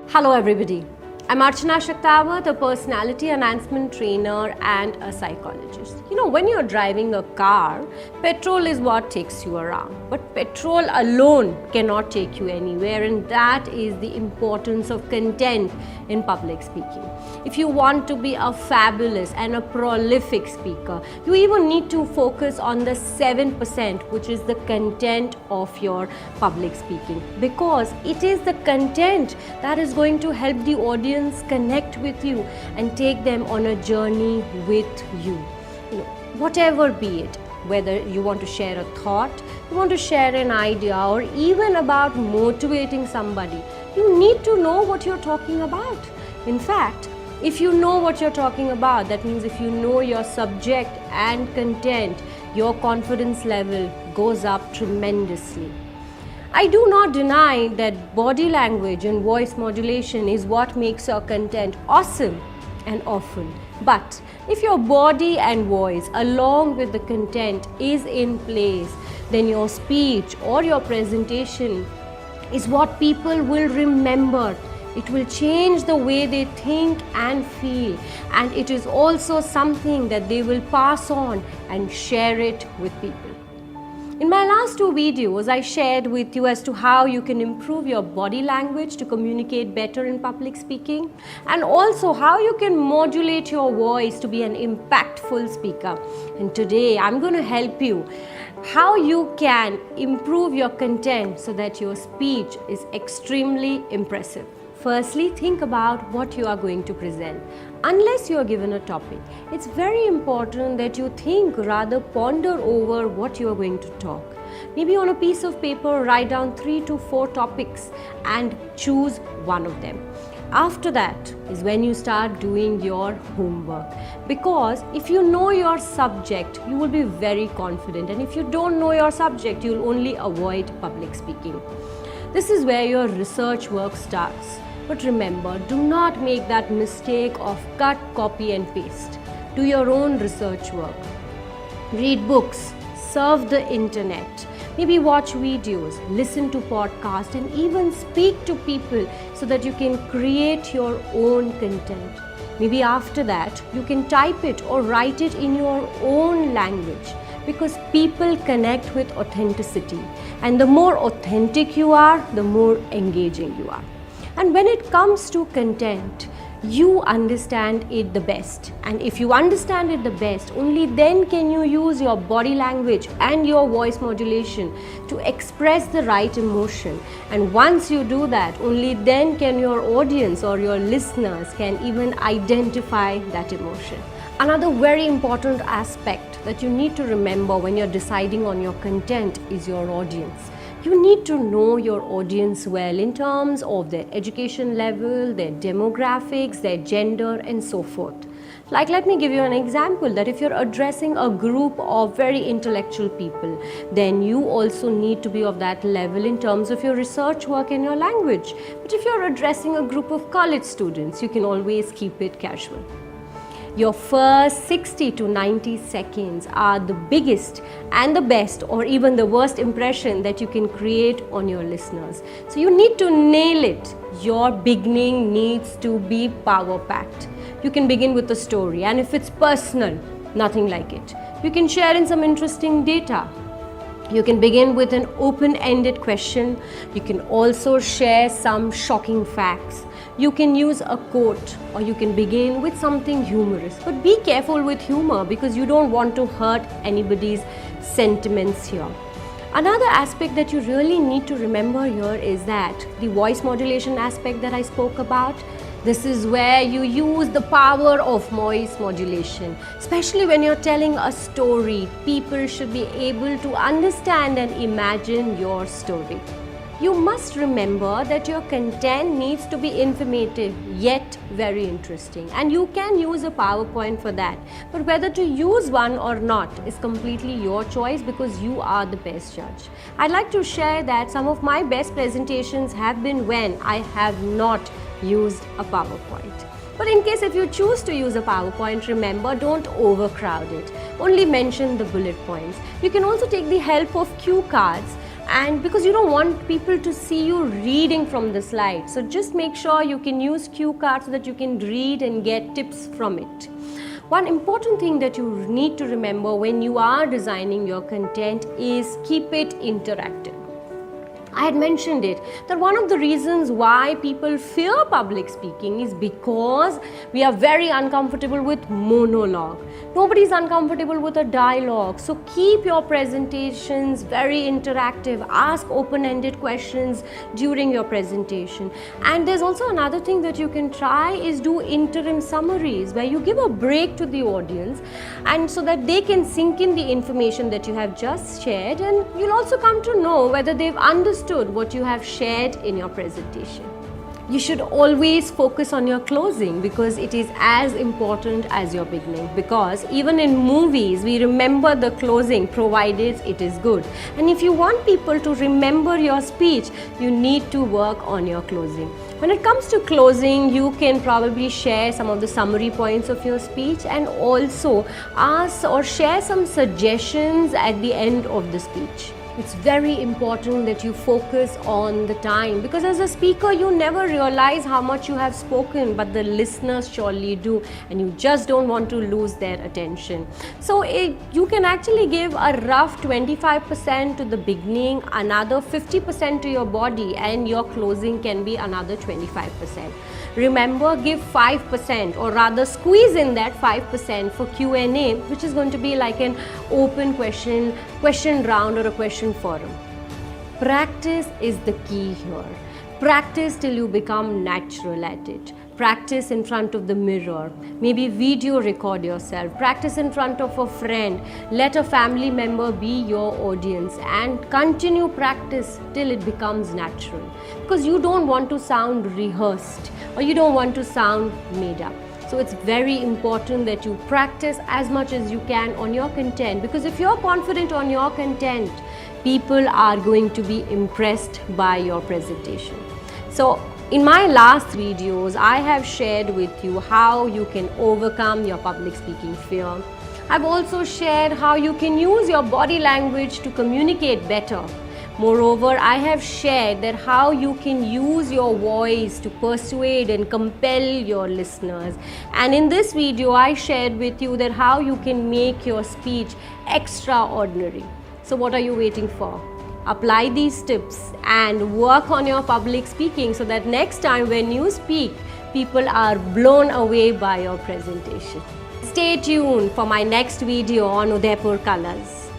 Hello everybody, I'm Archana Shaktawat, a personality enhancement trainer and a psychologist. You know, when you're driving a car, petrol is what takes you around, but petrol alone cannot take you anywhere, and that is the importance of content in public speaking. If you want to be a fabulous and a prolific speaker, you even need to focus on the 7%, which is the content of your public speaking, because it is the content that is going to help the audience connect with you and take them on a journey with you. You know, whatever be it, whether you want to share a thought, you want to share an idea, or even about motivating somebody, you need to know what you're talking about. In fact, if you know what you're talking about, that means if you know your subject and content, your confidence level goes up tremendously. I do not deny that body language and voice modulation is what makes your content awesome and often. But if your body and voice along with the content is in place, then your speech or your presentation is what people will remember. It will change the way they think and feel, and it is also something that they will pass on and share it with people. In my last 2 videos, I shared with you as to how you can improve your body language to communicate better in public speaking, and also how you can modulate your voice to be an impactful speaker. And today I'm going to help you how you can improve your content so that your speech is extremely impressive. Firstly, think about what you are going to present. Unless you are given a topic, it's very important that you think, rather ponder over what you are going to talk. Maybe on a piece of paper, write down 3 to 4 topics and choose one of them. After that is when you start doing your homework, because if you know your subject, you will be very confident, and if you don't know your subject, you will only avoid public speaking. This is where your research work starts. But remember, do not make that mistake of cut, copy and paste. Do your own research work. Read books, surf the internet, maybe watch videos, listen to podcasts, and even speak to people so that you can create your own content. Maybe after that, you can type it or write it in your own language, because people connect with authenticity, and the more authentic you are, the more engaging you are. And when it comes to content, you understand it the best, and if you understand it the best, only then can you use your body language and your voice modulation to express the right emotion. And once you do that, only then can your audience or your listeners can even identify that emotion. Another very important aspect that you need to remember when you're deciding on your content is your audience. You need to know your audience well in terms of their education level, their demographics, their gender, and so forth. Like, let me give you an example that if you're addressing a group of very intellectual people, then you also need to be of that level in terms of your research work and your language. But if you're addressing a group of college students, you can always keep it casual. Your first 60 to 90 seconds are the biggest and the best, or even the worst impression that you can create on your listeners. So you need to nail it. Your beginning needs to be power-packed. You can begin with a story, and if it's personal, nothing like it. You can share in some interesting data. You can begin with an open-ended question. You can also share some shocking facts. You can use a quote, or you can begin with something humorous. But be careful with humor, because you don't want to hurt anybody's sentiments here. Another aspect that you really need to remember here is that the voice modulation aspect that I spoke about, this is where you use the power of voice modulation. Especially when you're telling a story, people should be able to understand and imagine your story. You must remember that your content needs to be informative yet very interesting, and you can use a PowerPoint for that. But whether to use one or not is completely your choice, because you are the best judge. I'd like to share that some of my best presentations have been when I have not used a PowerPoint. But in case if you choose to use a PowerPoint, remember, don't overcrowd it. Only mention the bullet points. You can also take the help of cue cards, and because you don't want people to see you reading from the slide. So just make sure you can use cue cards so that you can read and get tips from it. One important thing that you need to remember when you are designing your content is keep it interactive. I had mentioned it, that one of the reasons why people fear public speaking is because we are very uncomfortable with monologue. Nobody is uncomfortable with a dialogue. So keep your presentations very interactive. Ask open-ended questions during your presentation. And there's also another thing that you can try is do interim summaries, where you give a break to the audience, and so that they can sink in the information that you have just shared, and you'll also come to know whether they've understood what you have shared in your presentation. You should always focus on your closing, because it is as important as your beginning, because even in movies we remember the closing provided it is good. And if you want people to remember your speech, you need to work on your closing. When it comes to closing, you can probably share some of the summary points of your speech, and also ask or share some suggestions at the end of the speech. It's very important that you focus on the time, because as a speaker you never realize how much you have spoken, but the listeners surely do, and you just don't want to lose their attention. So you can actually give a rough 25% to the beginning, another 50% to your body, and your closing can be another 25%. Remember, give 5%, or rather squeeze in that 5% for Q&A, which is going to be like an open question round or a question forum. Practice is the key here. Practice till you become natural at it. Practice in front of the mirror. Maybe video record yourself. Practice in front of a friend. Let a family member be your audience, and continue practice till it becomes natural. Because you don't want to sound rehearsed, or you don't want to sound made up. So it's very important that you practice as much as you can on your content, because if you're confident on your content, people are going to be impressed by your presentation. So in my last videos, I have shared with you how you can overcome your public speaking fear. I've also shared how you can use your body language to communicate better. Moreover, I have shared that how you can use your voice to persuade and compel your listeners. And in this video, I shared with you that how you can make your speech extraordinary. So what are you waiting for? Apply these tips and work on your public speaking, so that next time when you speak, people are blown away by your presentation. Stay tuned for my next video on Udaipur colors.